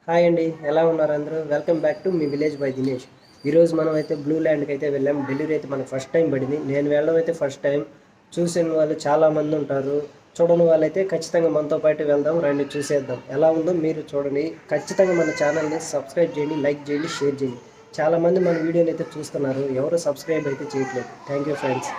Hi అండి, ఎలా ఉన్నారు అందరూ? Welcome back to me village by Dinesh. ఈరోజు మనం అయితే బ్లూ ల్యాండ్కి అయితే వెళ్ళాం. డెలివరీ అయితే మనకు ఫస్ట్ టైం పడింది. నేను వెళ్ళడం అయితే ఫస్ట్ టైం. చూసిన వాళ్ళు చాలామంది ఉంటారు, చూడని వాళ్ళైతే ఖచ్చితంగా మనతో పాటు వెళ్దాం. రండి చూసేద్దాం ఎలా ఉందో మీరు చూడండి. ఖచ్చితంగా మన ఛానల్ని సబ్స్క్రైబ్ చేయండి, లైక్ చేయండి, షేర్ చేయండి. చాలామంది మన వీడియోని అయితే చూస్తున్నారు, ఎవరు సబ్స్క్రైబ్ అయితే చేయట్లేదు. Thank you friends.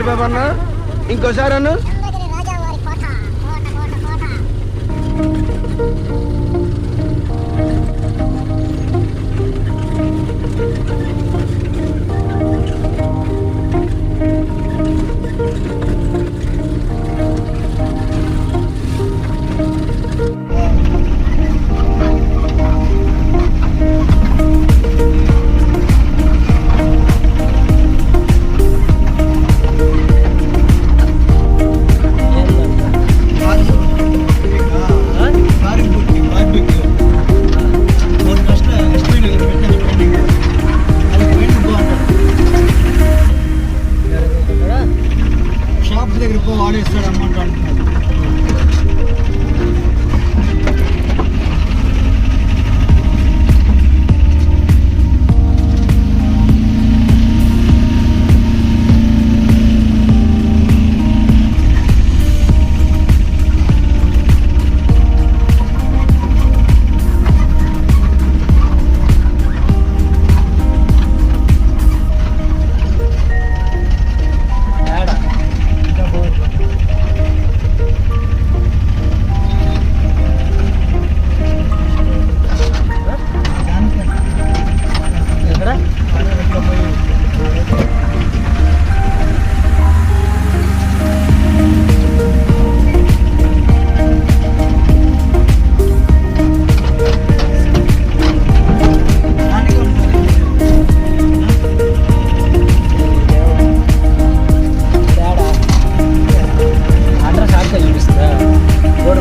బాబన్నా ఇంకోసారి అన్న వాడేస్తాడు అమౌంట్ అంటున్నారు.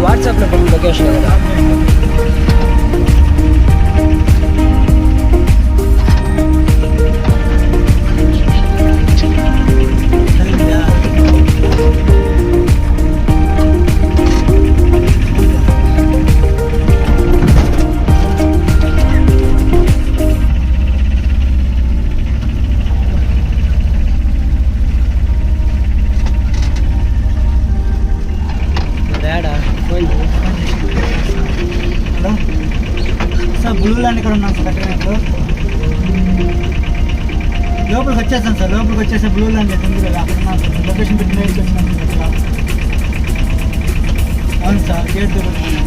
వాట్సాప్లో లొకేషన్ కదా. బ్లూ ల్యాండ్ ఇక్కడ ఉన్నాం సార్. అక్కడ లోపలికి వచ్చేసాం సార్. లోపలికి వచ్చేసే బ్లూ ల్యాండ్ అక్కడ ఉన్నాం సార్. లొకేషన్ పెట్టి వచ్చినాం సార్. అవును సార్, గేట్ దగ్గర